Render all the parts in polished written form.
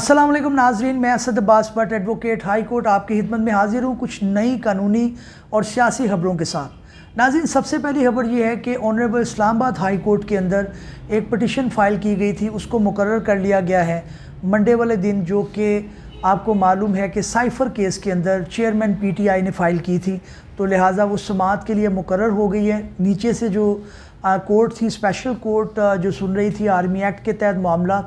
अस्सलाम वालेकुम नाजरीन, मैं Asad Abbas Bhatt advocate high court आपकी खिदमत में हाजिर हूँ कुछ नई कानूनी और सियासी खबरों के साथ। नाजरीन, सबसे पहली खबर ये है कि ऑनरेबल इस्लामाबाद हाई कोर्ट के अंदर एक पटिशन फ़ाइल की गई थी, उसको मुकर्रर कर लिया गया है मंडे वाले दिन, जो कि आपको मालूम है कि साइफ़र केस के अंदर चेयरमैन PTI ने फ़ाइल की थी, तो लिहाजा वो समाअत के लिए मुकर्रर हो गई है। नीचे से जो कोर्ट थी, स्पेशल कोर्ट जो सुन रही थी आर्मी एक्ट के तहत मामला,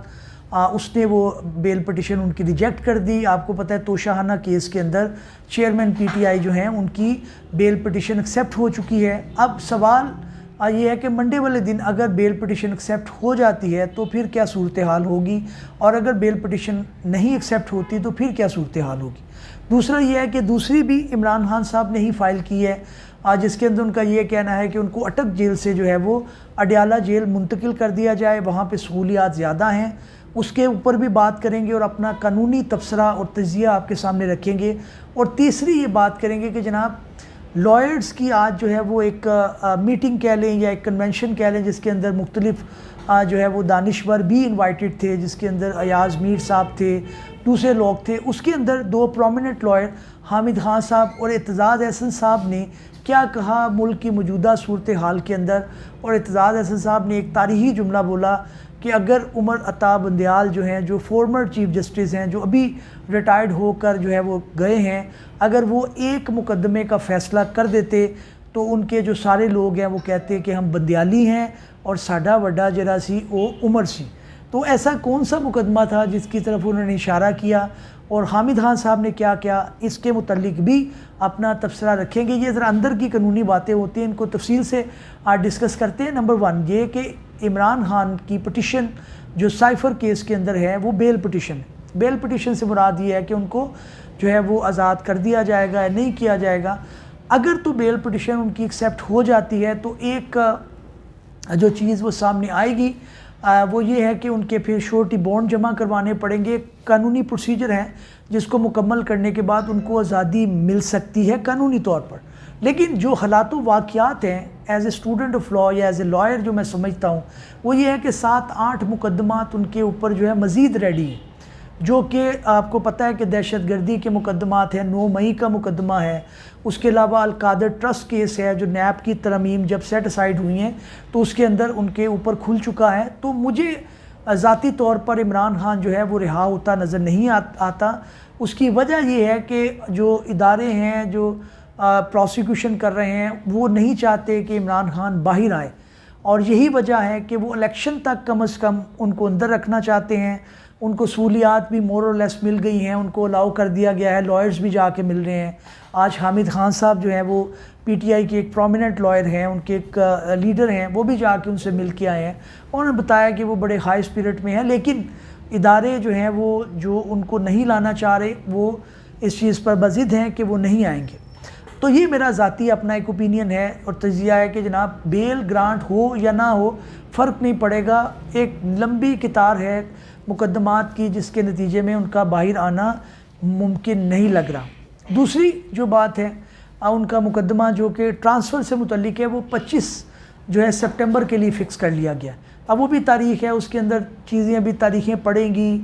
उसने वो बेल पटिशन उनकी रिजेक्ट कर दी। आपको पता है तोशाहाना केस के अंदर चेयरमैन PTI जो हैं उनकी बेल पटिशन एक्सेप्ट हो चुकी है। अब सवाल ये है कि मंडे वाले दिन अगर बेल पटिशन एक्सेप्ट हो जाती है तो फिर क्या सूरत हाल होगी, और अगर बेल पटिशन नहीं एक्सेप्ट होती तो फिर क्या सूरत हाल होगी। दूसरा ये है कि दूसरी भी इमरान खान साहब ने ही फ़ाइल की है, जिसके अंदर उनका ये कहना है कि उनको अटक जेल से जो है वो अडयाला जेल मुंतकिल कर दिया जाए, वहाँ पे सहूलियात ज़्यादा हैं। उसके ऊपर भी बात करेंगे और अपना कानूनी तबसरा और तजिया आपके सामने रखेंगे। और तीसरी ये बात करेंगे कि जनाब लॉयर्स की आज जो है वो एक मीटिंग कह लें या एक कन्वेंशन कह लें, जिसके अंदर मुख्तलिफ जो है वो दानिश्वर भी इनवाइटेड थे, जिसके अंदर अयाज़ मीर साहब थे, दूसरे लोग थे। उसके अंदर दो प्रोमिनेंट लॉयर हामिद खान साहब और एतजाज़ अहसन साहब ने क्या कहा मुल्क की मौजूदा सूरत हाल के अंदर। और एतजाज़ अहसन साहब ने एक तारीख़ी जुमला बोला कि अगर उमर अता बंदयाल जो हैं, जो फॉर्मर चीफ जस्टिस हैं, जो अभी रिटायर्ड होकर जो है वो गए हैं, अगर वो एक मुकदमे का फ़ैसला कर देते तो उनके जो सारे लोग हैं वो कहते कि हम बंदयाली हैं और साडा वड्डा जरा सी वो उमर सी। तो ऐसा कौन सा मुकदमा था जिसकी तरफ उन्होंने इशारा किया, और हामिद खान साहब ने क्या क्या, इसके मुतल्लिक भी अपना तबसरा रखेंगे। ये ज़रा अंदर की कानूनी बातें होती हैं, इनको तफसील से आज डिस्कस करते हैं। नंबर 1 ये कि इमरान खान की पटिशन जो साइफ़र केस के अंदर है वो बेल पटिशन है। बेल पटिशन से मुराद ये है कि उनको जो है वो आज़ाद कर दिया जाएगा या नहीं किया जाएगा। अगर तो बेल पटिशन उनकी एक्सेप्ट हो जाती है तो एक जो चीज़ वो सामने आएगी वो ये है कि उनके फिर श्योरिटी बॉन्ड जमा करवाने पड़ेंगे। कानूनी प्रोसीजर है जिसको मुकम्मल करने के बाद उनको आज़ादी मिल सकती है कानूनी तौर पर। लेकिन जो हालात वाक़यात हैं as a student of law या एज़ ए लॉयर जो मैं समझता हूँ वो ये है कि 7-8 मुकदमात उनके ऊपर जो है मज़ीद रेडी है, जो कि आपको पता है कि दहशतगर्दी के मुकदमात हैं, 9 मई का मुकदमा है। उसके अलावा अलकादर ट्रस्ट केस है जो नैब की तरमीम जब सेट असाइड हुई हैं तो उसके अंदर उनके ऊपर खुल चुका है। तो मुझे ज़ाती तौर पर इमरान खान जो है वो रिहा होता नज़र नहीं आता। उसकी वजह ये है कि जो इदारे हैं जो प्रोसिक्यूशन कर रहे हैं वो नहीं चाहते कि इमरान खान बाहर आए, और यही वजह है कि वो इलेक्शन तक कम से कम उनको अंदर रखना चाहते हैं। उनको सहूलियात भी मोर और लेस मिल गई हैं, उनको अलाउ कर दिया गया है, लॉयर्स भी जाके मिल रहे हैं। आज हामिद खान साहब जो हैं वो PTI के एक प्रोमिनेंट लॉयर हैं, उनके एक लीडर हैं, वो भी जाके उनसे मिल के आए हैं। उन्होंने बताया कि वो बड़े हाई स्पिरिट में हैं, लेकिन इदारे जो हैं वो जो उनको नहीं लाना चाह रहे वो इस चीज़ पर बज़िद हैं कि वो नहीं आएंगे। तो ये मेरा ज़ाती अपना एक ओपिनियन है और तजिया है कि जनाब बेल ग्रांट हो या ना हो फ़र्क नहीं पड़ेगा। एक लंबी कितार है मुकदमात की जिसके नतीजे में उनका बाहर आना मुमकिन नहीं लग रहा। दूसरी जो बात है उनका मुकदमा जो कि ट्रांसफ़र से मुतल्लिक है वो 25 जो है सितंबर के लिए फ़िक्स कर लिया गया। अब वो भी तारीख़ है, उसके अंदर चीज़ें भी तारीख़ें पड़ेंगी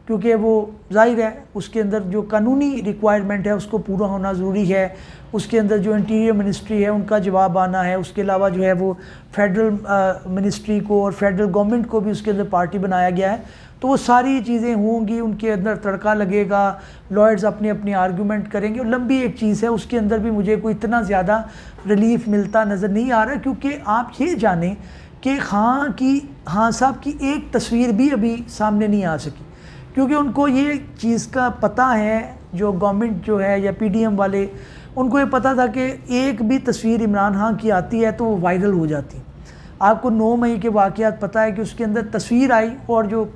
क्योंकि वो जाहिर है उसके अंदर जो कानूनी रिक्वायरमेंट है उसको पूरा होना ज़रूरी है। उसके अंदर जो इंटीरियर मिनिस्ट्री है उनका जवाब आना है, उसके अलावा जो है वो फेडरल मिनिस्ट्री को और फेडरल गवर्नमेंट को भी उसके अंदर पार्टी बनाया गया है। तो वो सारी चीज़ें होंगी, उनके अंदर तड़का लगेगा, लॉयर्स अपनी अपनी आर्गूमेंट करेंगे और लंबी एक चीज़ है। उसके अंदर भी मुझे कोई इतना ज़्यादा रिलीफ मिलता नज़र नहीं आ रहा, क्योंकि आप ये जानें कि खान साहब की एक तस्वीर भी अभी सामने नहीं आ सकी, क्योंकि उनको ये चीज़ का पता है, जो गवर्नमेंट जो है या PDM वाले, उनको ये पता था कि एक भी तस्वीर इमरान खान की आती है तो वो वायरल हो जाती है। आपको 9 मई के वाक़यात पता है कि उसके अंदर तस्वीर आई और जो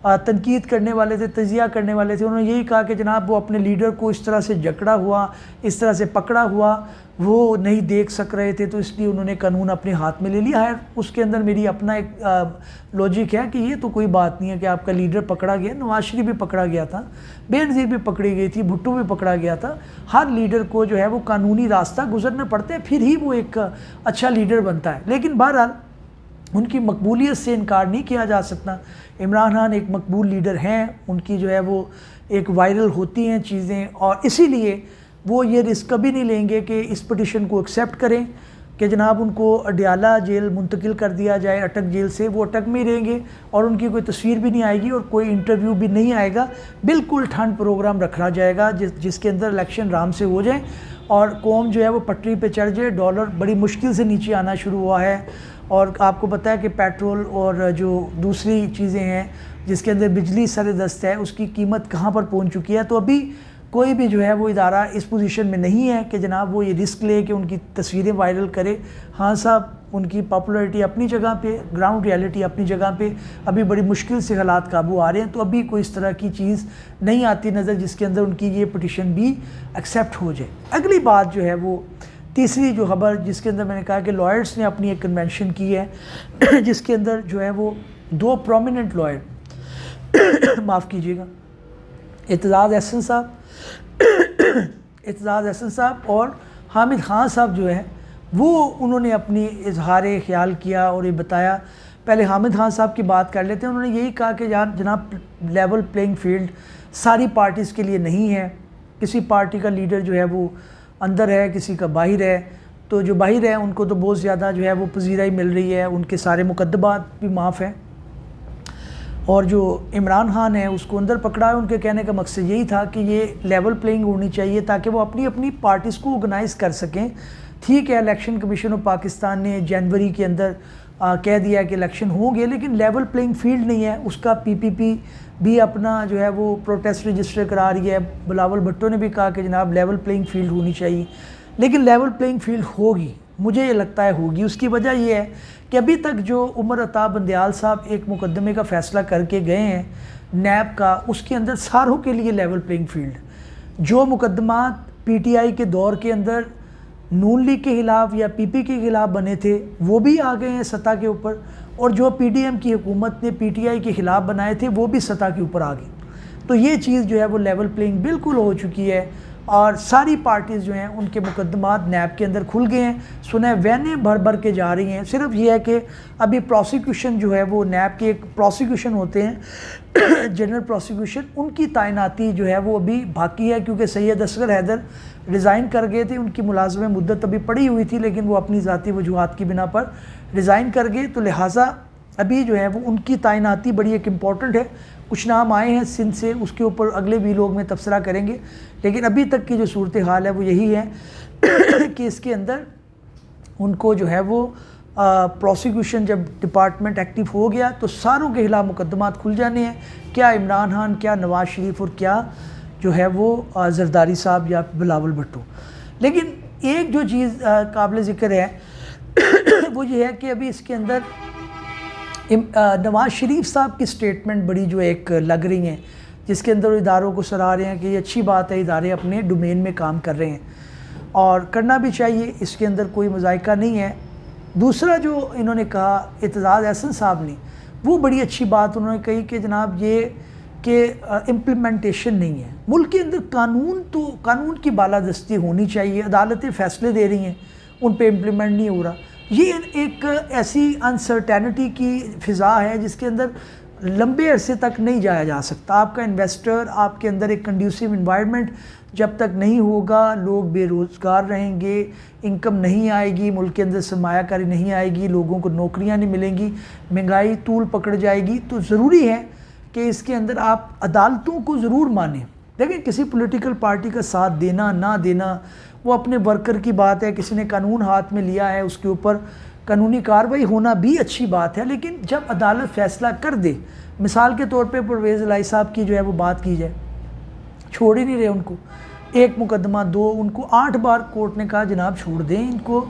तनकीद करने वाले थे, तजिया करने वाले थे, उन्होंने यही कहा कि जनाब वो अपने लीडर को इस तरह से जकड़ा हुआ, इस तरह से पकड़ा हुआ वो नहीं देख सक रहे थे, तो इसलिए उन्होंने कानून अपने हाथ में ले लिया है। उसके अंदर मेरी अपना एक लॉजिक है कि ये तो कोई बात नहीं है कि आपका लीडर पकड़ा गया। नवाज शरीफ भी पकड़ा गया था, बेनज़ीर भी पकड़ी गई थी, भुट्टो भी पकड़ा गया था। हर लीडर को जो है वो कानूनी रास्ता गुजरना पड़ता है, फिर ही वो एक अच्छा लीडर बनता है। लेकिन बहरहाल उनकी मकबूलियत से इनकार नहीं किया जा सकता। इमरान खान एक मकबूल लीडर हैं, उनकी जो है वो एक वायरल होती हैं चीज़ें, और इसीलिए वो ये रिस्क कभी नहीं लेंगे कि इस पटिशन को एक्सेप्ट करें कि जनाब उनको अडियाला जेल मुंतकिल कर दिया जाए, अटक जेल से। वो अटक में ही रहेंगे और उनकी कोई तस्वीर भी नहीं आएगी और कोई इंटरव्यू भी नहीं आएगा। बिल्कुल ठंड प्रोग्राम रखा जाएगा जिसके अंदर इलेक्शन आराम से हो जाए और कौम जो है वो पटरी पे चढ़ जाए। डॉलर बड़ी मुश्किल से नीचे आना शुरू हुआ है और आपको पता है कि पेट्रोल और जो दूसरी चीज़ें हैं जिसके अंदर बिजली सरदस्त है, उसकी कीमत कहाँ पर पहुँच चुकी है। तो अभी कोई भी जो है वो इदारा इस पोजीशन में नहीं है कि जनाब वो ये रिस्क ले कि उनकी तस्वीरें वायरल करे। हाँ साहब, उनकी पॉपुलैरिटी अपनी जगह पे, ग्राउंड रियलिटी अपनी जगह पे, अभी बड़ी मुश्किल से हालात काबू आ रहे हैं। तो अभी कोई इस तरह की चीज़ नहीं आती नज़र जिसके अंदर उनकी ये पटिशन भी एक्सेप्ट हो जाए। अगली बात जो है वो तीसरी जो खबर जिसके अंदर मैंने कहा कि लॉयर्स ने अपनी एक कन्वेंशन की है जिसके अंदर जो है वो 2 प्रोमिनेंट लॉयर माफ़ कीजिएगा, एतजाज़ एहसन साहब और हामिद खान साहब जो है वो उन्होंने अपनी इजहार ख्याल किया और ये बताया। पहले हामिद खान साहब की बात कर लेते हैं। उन्होंने यही कहा कि जनाब लेवल प्लेइंग फील्ड सारी पार्टीज़ के लिए नहीं है। किसी पार्टी का लीडर जो है वो अंदर है, किसी का बाहर है। तो जो बाहर है उनको तो बहुत ज़्यादा जो है वो पजीराई मिल रही है, उनके सारे मुकद्दमात भी माफ़ हैं। और जो इमरान खान है उसको अंदर पकड़ा है। उनके कहने का मकसद यही था कि ये लेवल प्लेइंग होनी चाहिए ताकि वो अपनी अपनी पार्टीज़ को ऑर्गेनाइज़ कर सकें। ठीक है, इलेक्शन कमीशन ऑफ पाकिस्तान ने जनवरी के अंदर कह दिया कि इलेक्शन होंगे, लेकिन लेवल प्लेइंग फील्ड नहीं है उसका। पीपीपी भी अपना जो है वो प्रोटेस्ट रजिस्टर करा रही है। बिलावल भुट्टो ने भी कहा कि जनाब लेवल प्लेइंग फील्ड होनी चाहिए, लेकिन लेवल प्लेइंग फील्ड होगी, मुझे ये लगता है होगी। उसकी वजह ये है कि अभी तक जो उमर अता बंदयाल साहब एक मुकदमे का फ़ैसला करके गए हैं नैब का, उसके अंदर सारों के लिए लेवल प्लेइंग फील्ड। जो मुकदमात पीटीआई के दौर के अंदर नून लीग के ख़िलाफ़ या पीपी के ख़िलाफ़ बने थे वो भी आ गए हैं सत्ता के ऊपर, और जो पीडीएम की हुकूमत ने पीटीआई के ख़िलाफ़ बनाए थे वो भी सत्ता के ऊपर आ गए। तो ये चीज़ जो है वो लेवल प्लेइंग बिल्कुल हो चुकी है और सारी पार्टीज़ जो हैं उनके मुकदमात नैब के अंदर खुल गए हैं। सुने वैनें भर भर के जा रही हैं। सिर्फ ये है कि अभी प्रोसिक्यूशन जो है वो नैब के एक प्रोसिक्यूशन होते हैं जनरल प्रोसिक्यूशन, उनकी तैनाती जो है वो अभी बाकी है क्योंकि सैयद असगर हैदर रिज़ाइन कर गए थे। उनकी मुलाजमे मुद्दत अभी पड़ी हुई थी लेकिन वो अपनी ज़ाती वजूहात की बिना पर रिज़ाइन कर गए। तो लिहाजा अभी जो है वो उनकी तैनाती बड़ी एक इम्पॉर्टेंट है। कुछ नाम आए हैं सिंध से, उसके ऊपर अगले भी लोग में तबसरा करेंगे, लेकिन अभी तक की जो सूरत हाल है वो यही है कि इसके अंदर उनको जो है वो प्रोसिक्यूशन जब डिपार्टमेंट एक्टिव हो गया तो सारों के खिलाफ मुकदमात खुल जाने हैं। क्या इमरान खान, क्या नवाज़ शरीफ और क्या जो है वो जरदारी साहब या बिलावल भुट्टो। लेकिन एक जो चीज़ काबिल ज़िक्र है वो ये है कि अभी इसके अंदर नवाज़ शरीफ साहब की स्टेटमेंट बड़ी जो एक लग रही हैं जिसके अंदर इदारों को सराह रहे हैं कि ये अच्छी बात है, इदारे अपने डोमेन में काम कर रहे हैं और करना भी चाहिए, इसके अंदर कोई मज़ाइका नहीं है। दूसरा जो इन्होंने कहा एतजाज़ एहसन साहब ने, वो बड़ी अच्छी बात उन्होंने कही कि जनाब ये कि इम्प्लीमेंटेशन नहीं है मुल्क के अंदर। कानून की बालादस्ती होनी चाहिए, अदालतें फ़ैसले दे रही हैं, उन पे इम्प्लीमेंट नहीं हो रहा। ये एक ऐसी अनसर्टेनिटी की फ़िज़ा है जिसके अंदर लंबे अरसे तक नहीं जाया जा सकता। आपका इन्वेस्टर, आपके अंदर एक कंड्यूसिव इन्वायरमेंट जब तक नहीं होगा, लोग बेरोज़गार रहेंगे, इनकम नहीं आएगी, मुल्क के अंदर सरमायाकारी नहीं आएगी, लोगों को नौकरियां नहीं मिलेंगी, महंगाई तूल पकड़ जाएगी। तो ज़रूरी है कि इसके अंदर आप अदालतों को ज़रूर मानें। देखिए, किसी पॉलिटिकल पार्टी का साथ देना ना देना वो अपने वर्कर की बात है। किसी ने कानून हाथ में लिया है, उसके ऊपर कानूनी कार्रवाई होना भी अच्छी बात है, लेकिन जब अदालत फ़ैसला कर दे, मिसाल के तौर पे परवेज़ इलाही साहब की जो है वो बात की जाए, छोड़ ही नहीं रहे उनको, एक मुकदमा 2, उनको 8 बार कोर्ट ने कहा जनाब छोड़ दें, इनको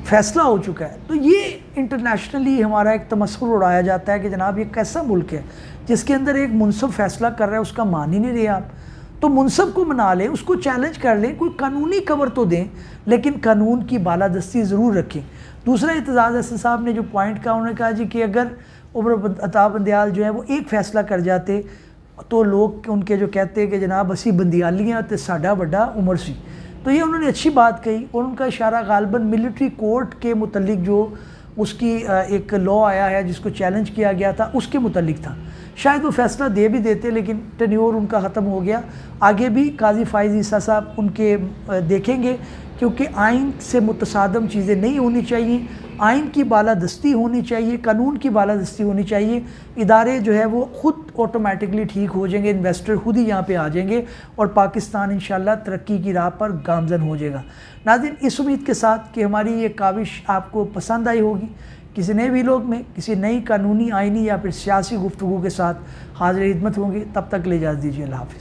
फ़ैसला हो चुका है। तो ये इंटरनेशनली हमारा एक तमस्खुर उड़ाया जाता है कि जनाब ये कैसा मुल्क है जिसके अंदर एक मुनसब फ़ैसला कर रहा है, उसका मान ही नहीं रहे आप। तो मुनसब को मना लें, उसको चैलेंज कर लें, कोई कानूनी कवर तो दें, लेकिन कानून की बालादस्ती ज़रूर रखें। दूसरा एतजाज़ एहसन साहब ने जो पॉइंट कहा, उन्होंने कहा जी कि अगर उमर अता बंदयाल जो है वो एक फ़ैसला कर जाते तो लोग उनके जो कहते हैं कि जनाब असी बंदियालियाँ तो साडा बड़ा उमर सी। तो ये उन्होंने अच्छी बात कही और उनका इशारा गालबन मिलिट्री कोर्ट के मुतल्लिक जो उसकी एक लॉ आया है जिसको चैलेंज किया गया था, उसके मुतल्लिक था। शायद वो फैसला दे भी देते, लेकिन टेन्योर उनका ख़त्म हो गया। आगे भी काजी फ़ाइज़ ईसा साहब उनके देखेंगे, क्योंकि आइन से मुतसादम चीज़ें नहीं होनी चाहिए। आइन की बालादस्ती होनी चाहिए, कानून की बालादस्ती होनी चाहिए। इदारे जो है वो ख़ुद ऑटोमेटिकली ठीक हो जाएंगे, इन्वेस्टर खुद ही यहाँ पे आ जाएंगे और पाकिस्तान इंशाल्लाह तरक्की की राह पर गामज़न हो जाएगा। नाज़रीन, इस उम्मीद के साथ कि हमारी ये काविश आपको पसंद आई होगी, किसी नए वीलॉग में किसी नई कानूनी, आइनी या फिर सियासी गुफ्तगू के साथ हाज़िर खिदमत होंगे। तब तक ले इजाज़त दीजिए। अल्लाह हाफ़िज़।